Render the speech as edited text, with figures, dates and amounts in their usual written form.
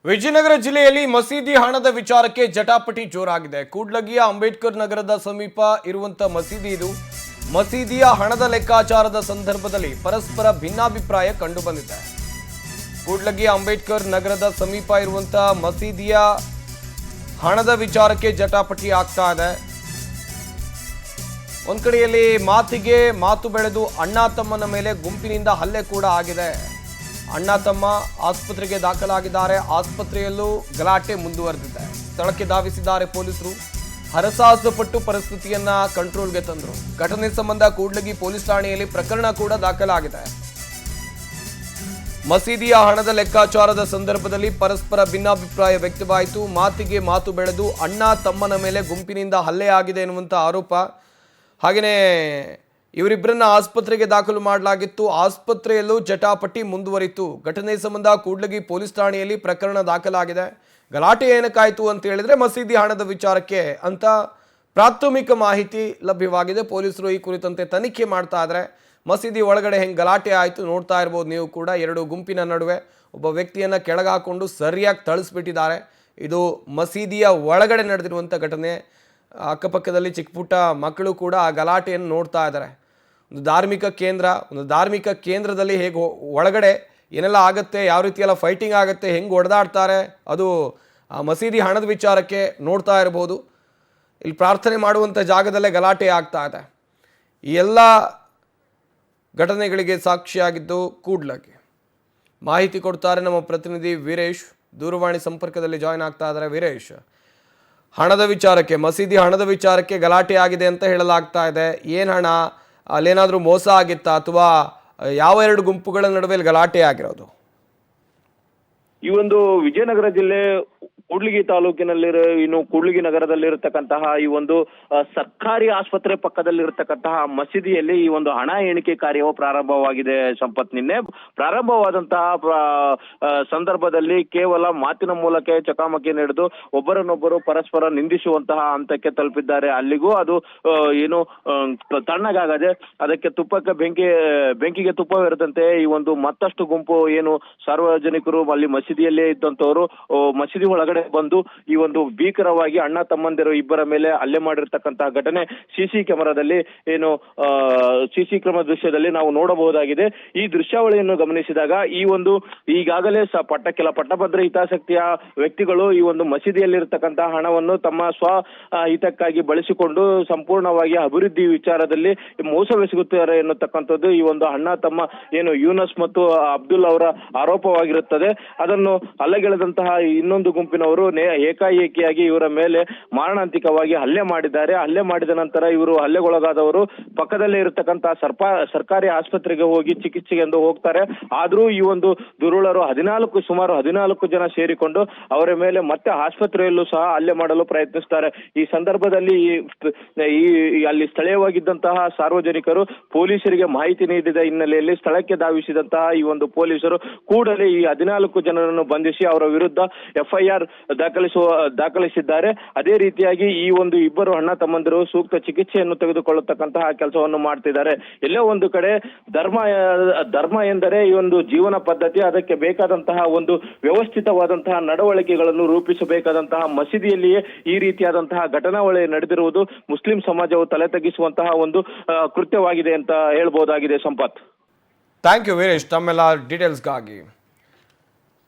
ವಿಜಯನಗರ ಜಿಲ್ಲೆಯಲ್ಲಿ ಮಸೀದಿ ಹಣದ ವಿಚಾರಕ್ಕೆ ಜಟಾಪಟಿ ಜೋರಾಗಿದೆ. ಕೂಡ್ಲಗಿಯ ಅಂಬೇಡ್ಕರ್ ನಗರದ ಸಮೀಪ ಇರುವಂತಹ ಮಸೀದಿ ಇದು. ಮಸೀದಿಯ ಹಣದ ಲೆಕ್ಕಾಚಾರದ ಸಂದರ್ಭದಲ್ಲಿ ಪರಸ್ಪರ ಭಿನ್ನಾಭಿಪ್ರಾಯ ಕಂಡುಬಂದಿದೆ. ಕೂಡ್ಲಗಿಯ ಅಂಬೇಡ್ಕರ್ ನಗರದ ಸಮೀಪ ಇರುವಂತಹ ಮಸೀದಿಯ ಹಣದ ವಿಚಾರಕ್ಕೆ ಜಟಾಪಟಿ ಆಗ್ತಾ ಇದೆ. ಒಂದ್ ಕಡೆಯಲ್ಲಿ ಮಾತಿಗೆ ಮಾತು ಬೆಳೆದು ಅಣ್ಣ ತಮ್ಮನ ಮೇಲೆ ಗುಂಪಿನಿಂದ ಹಲ್ಲೆ ಕೂಡ ಆಗಿದೆ. ಅಣ್ಣ ತಮ್ಮ ಆಸ್ಪತ್ರೆಗೆ ದಾಖಲಾಗಿದ್ದಾರೆ. ಆಸ್ಪತ್ರೆಯಲ್ಲೂ ಗಲಾಟೆ ಮುಂದುವರೆದಿದೆ. ಸ್ಥಳಕ್ಕೆ ಧಾವಿಸಿದ್ದಾರೆ ಪೊಲೀಸರು. ಹರಸಾಹಸ ಪಟ್ಟು ಪರಿಸ್ಥಿತಿಯನ್ನ ಕಂಟ್ರೋಲ್ಗೆ ತಂದರು. ಘಟನೆ ಸಂಬಂಧ ಕೂಡ್ಲಗಿ ಪೊಲೀಸ್ ಠಾಣೆಯಲ್ಲಿ ಪ್ರಕರಣ ಕೂಡ ದಾಖಲಾಗಿದೆ. ಮಸೀದಿಯ ಹಣದ ಲೆಕ್ಕಾಚಾರದ ಸಂದರ್ಭದಲ್ಲಿ ಪರಸ್ಪರ ಭಿನ್ನಾಭಿಪ್ರಾಯ ವ್ಯಕ್ತವಾಯಿತು. ಮಾತಿಗೆ ಮಾತು ಬೆಳೆದು ಅಣ್ಣ ತಮ್ಮನ ಮೇಲೆ ಗುಂಪಿನಿಂದ ಹಲ್ಲೆ ಆಗಿದೆ ಎನ್ನುವಂಥ ಆರೋಪ. ಹಾಗೆಯೇ ಇವರಿಬ್ಬರನ್ನ ಆಸ್ಪತ್ರೆಗೆ ದಾಖಲು ಮಾಡಲಾಗಿತ್ತು. ಆಸ್ಪತ್ರೆಯಲ್ಲೂ ಜಟಾಪಟಿ ಮುಂದುವರಿತು. ಘಟನೆ ಸಂಬಂಧ ಕೂಡ್ಲಗಿ ಪೊಲೀಸ್ ಠಾಣೆಯಲ್ಲಿ ಪ್ರಕರಣ ದಾಖಲಾಗಿದೆ. ಗಲಾಟೆ ಏನಕ್ಕಾಯಿತು ಅಂತ ಹೇಳಿದ್ರೆ ಮಸೀದಿ ಹಣದ ವಿಚಾರಕ್ಕೆ ಅಂತ ಪ್ರಾಥಮಿಕ ಮಾಹಿತಿ ಲಭ್ಯವಾಗಿದೆ. ಪೊಲೀಸರು ಈ ಕುರಿತಂತೆ ತನಿಖೆ ಮಾಡ್ತಾ ಇದ್ದಾರೆ. ಮಸೀದಿ ಒಳಗಡೆ ಹೆಂಗೆ ಗಲಾಟೆ ಆಯಿತು ನೋಡ್ತಾ ಇರ್ಬೋದು ನೀವು ಕೂಡ. ಎರಡು ಗುಂಪಿನ ನಡುವೆ ಒಬ್ಬ ವ್ಯಕ್ತಿಯನ್ನು ಕೆಳಗಾಕೊಂಡು ಸರಿಯಾಗಿ ಥಳಿಸ್ಬಿಟ್ಟಿದ್ದಾರೆ. ಇದು ಮಸೀದಿಯ ಒಳಗಡೆ ನಡೆದಿರುವಂಥ ಘಟನೆ. ಅಕ್ಕಪಕ್ಕದಲ್ಲಿ ಚಿಕ್ಕ ಪುಟ್ಟ ಮಕ್ಕಳು ಕೂಡ ಆ ಗಲಾಟೆಯನ್ನು ನೋಡ್ತಾ ಇದ್ದಾರೆ. ಒಂದು ಧಾರ್ಮಿಕ ಕೇಂದ್ರದಲ್ಲಿ ಹೇಗೆ ಒಳಗಡೆ ಏನೆಲ್ಲ ಆಗುತ್ತೆ, ಯಾವ ರೀತಿ ಎಲ್ಲ ಫೈಟಿಂಗ್ ಆಗುತ್ತೆ, ಹೆಂಗೆ ಹೊಡೆದಾಡ್ತಾರೆ, ಅದು ಆ ಮಸೀದಿ ಹಣದ ವಿಚಾರಕ್ಕೆ ನೋಡ್ತಾ ಇರ್ಬೋದು. ಇಲ್ಲಿ ಪ್ರಾರ್ಥನೆ ಮಾಡುವಂಥ ಜಾಗದಲ್ಲೇ ಗಲಾಟೆ ಆಗ್ತಾ ಇದೆ. ಈ ಎಲ್ಲ ಘಟನೆಗಳಿಗೆ ಸಾಕ್ಷಿಯಾಗಿದ್ದು ಕೂಡ್ಲಗಿ. ಮಾಹಿತಿ ಕೊಡ್ತಾರೆ ನಮ್ಮ ಪ್ರತಿನಿಧಿ ವೀರೇಶ್. ದೂರವಾಣಿ ಸಂಪರ್ಕದಲ್ಲಿ ಜಾಯ್ನ್ ಆಗ್ತಾ ಇದ್ದಾರೆ. ವೀರೇಶ್, ಹಣದ ವಿಚಾರಕ್ಕೆ, ಮಸೀದಿ ಹಣದ ವಿಚಾರಕ್ಕೆ ಗಲಾಟೆ ಆಗಿದೆ ಅಂತ ಹೇಳಲಾಗ್ತಾ ಇದೆ. ಏನು ಹಣ, ಅಲ್ಲೇನಾದರೂ ಮೋಸ ಆಗಿತ್ತಾ ಅಥವಾ ಯಾವ ಎರಡು ಗುಂಪುಗಳ ನಡುವೆ ಗಲಾಟೆ ಆಗಿರೋದು? ಈ ಒಂದು ವಿಜಯನಗರ ಜಿಲ್ಲೆ ಕೂಡ್ಲಿಗಿ ತಾಲೂಕಿನಲ್ಲಿರೋ ಕೂಡ್ಲಿಗಿ ನಗರದಲ್ಲಿರತಕ್ಕಂತಹ ಈ ಒಂದು ಸರ್ಕಾರಿ ಆಸ್ಪತ್ರೆ ಪಕ್ಕದಲ್ಲಿರತಕ್ಕಂತಹ ಮಸೀದಿಯಲ್ಲಿ ಈ ಒಂದು ಹಣ ಎಣಿಕೆ ಕಾರ್ಯವು ಪ್ರಾರಂಭವಾಗಿದೆ. ಸಂಪತ್, ನಿನ್ನೆ ಪ್ರಾರಂಭವಾದಂತಹ ಸಂದರ್ಭದಲ್ಲಿ ಕೇವಲ ಮಾತಿನ ಮೂಲಕ ಚಕಾಮಕಿ ನಡೆದು ಒಬ್ಬರನ್ನೊಬ್ಬರು ಪರಸ್ಪರ ನಿಂದಿಸುವಂತಹ ಹಂತಕ್ಕೆ ತಲುಪಿದ್ದಾರೆ. ಅಲ್ಲಿಗೂ ಅದು ತಣ್ಣಗಾಗದೆ ಅದಕ್ಕೆ ಬೆಂಕಿಗೆ ತುಪ್ಪವಿರದಂತೆ ಈ ಒಂದು ಮತ್ತಷ್ಟು ಗುಂಪು ಸಾರ್ವಜನಿಕರು ಅಲ್ಲಿ ಮಸೀದಿಯಲ್ಲೇ ಇದ್ದಂತವರು ಮಸೀದಿ ಒಳಗಡೆ ಬಂದು ಈ ಒಂದು ಭೀಕರವಾಗಿ ಅಣ್ಣ ತಮ್ಮಂದಿರು ಇಬ್ಬರ ಮೇಲೆ ಹಲ್ಲೆ ಮಾಡಿರ್ತಕ್ಕಂತಹ ಘಟನೆ ಸಿಸಿ ಕ್ಯಾಮೆರಾದಲ್ಲಿ ಸಿಸಿ ಕ್ಯಾಮೆರಾ ದೃಶ್ಯದಲ್ಲಿ ನಾವು ನೋಡಬಹುದಾಗಿದೆ. ಈ ದೃಶ್ಯಾವಳಿಯನ್ನು ಗಮನಿಸಿದಾಗ ಈ ಒಂದು ಈಗಾಗಲೇ ಕೆಲ ಪಟ್ಟಭದ್ರ ಹಿತಾಸಕ್ತಿಯ ವ್ಯಕ್ತಿಗಳು ಈ ಒಂದು ಮಸೀದಿಯಲ್ಲಿರ್ತಕ್ಕಂತಹ ಹಣವನ್ನು ತಮ್ಮ ಸ್ವ ಹಿತಕ್ಕಾಗಿ ಬಳಸಿಕೊಂಡು ಸಂಪೂರ್ಣವಾಗಿ ಅಭಿವೃದ್ಧಿ ವಿಚಾರದಲ್ಲಿ ಮೋಸವೆಸಗುತ್ತಾರೆ ಎನ್ನುತ್ತಕ್ಕಂಥದ್ದು ಈ ಒಂದು ಅಣ್ಣ ತಮ್ಮ ಯೂನಸ್ ಮತ್ತು ಅಬ್ದುಲ್ ಅವರ ಆರೋಪವಾಗಿರುತ್ತದೆ. ಅದನ್ನು ಅಲ್ಲಗೆಳೆದಂತಹ ಇನ್ನೊಂದು ಗುಂಪಿನವರು ಏಕಾಏಕಿಯಾಗಿ ಇವರ ಮೇಲೆ ಮಾರಣಾಂತಿಕವಾಗಿ ಹಲ್ಲೆ ಮಾಡಿದ್ದಾರೆ. ಹಲ್ಲೆ ಮಾಡಿದ ನಂತರ ಇವರು ಹಲ್ಲೆಗೊಳಗಾದವರು ಪಕ್ಕದಲ್ಲೇ ಇರತಕ್ಕಂತಹ ಸರ್ಕಾರಿ ಆಸ್ಪತ್ರೆಗೆ ಹೋಗಿ ಚಿಕಿತ್ಸೆಗೆ ಎಂದು ಹೋಗ್ತಾರೆ. ಆದ್ರೂ ಈ ಒಂದು ದುರುಳರು ಸುಮಾರು 14 ಜನ ಸೇರಿಕೊಂಡು ಅವರ ಮೇಲೆ ಮತ್ತೆ ಆಸ್ಪತ್ರೆಯಲ್ಲೂ ಸಹ ಹಲ್ಲೆ ಮಾಡಲು ಪ್ರಯತ್ನಿಸ್ತಾರೆ. ಈ ಸಂದರ್ಭದಲ್ಲಿ ಅಲ್ಲಿ ಸ್ಥಳೀಯವಾಗಿದ್ದಂತಹ ಸಾರ್ವಜನಿಕರು ಪೊಲೀಸರಿಗೆ ಮಾಹಿತಿ ನೀಡಿದ ಹಿನ್ನೆಲೆಯಲ್ಲಿ ಸ್ಥಳಕ್ಕೆ ಧಾವಿಸಿದಂತಹ ಈ ಒಂದು ಪೊಲೀಸರು ಕೂಡಲೇ ಈ 14 ಜನರನ್ನು ಬಂಧಿಸಿ ಅವರ ವಿರುದ್ಧ FIR ದಾಖಲಿಸಿದ್ದಾರೆ. ಅದೇ ರೀತಿಯಾಗಿ ಈ ಒಂದು ಇಬ್ಬರು ಅಣ್ಣ ತಮ್ಮಂದಿರು ಸೂಕ್ತ ಚಿಕಿತ್ಸೆಯನ್ನು ತೆಗೆದುಕೊಳ್ಳತಕ್ಕಂತಹ ಕೆಲಸವನ್ನು ಮಾಡ್ತಿದ್ದಾರೆ. ಎಲ್ಲೋ ಒಂದು ಕಡೆ ಧರ್ಮ ಎಂದರೆ ಈ ಒಂದು ಜೀವನ ಪದ್ಧತಿ, ಅದಕ್ಕೆ ಬೇಕಾದಂತಹ ಒಂದು ವ್ಯವಸ್ಥಿತವಾದಂತಹ ನಡವಳಿಕೆಗಳನ್ನು ರೂಪಿಸಬೇಕಾದಂತಹ ಮಸೀದಿಯಲ್ಲಿಯೇ ಈ ರೀತಿಯಾದಂತಹ ಘಟನಾವಳಿ ನಡೆದಿರುವುದು ಮುಸ್ಲಿಂ ಸಮಾಜವು ತಲೆ ತಗ್ಗಿಸುವಂತಹ ಒಂದು ಕೃತ್ಯವಾಗಿದೆ ಅಂತ ಹೇಳ್ಬಹುದಾಗಿದೆ. ಸಂಪತ್, ಥ್ಯಾಂಕ್ ಯು ವೀರೇಶ್ ತಮ್ಮೆಲ್ಲ ಡೀಟೇಲ್ಸ್ಗಾಗಿ.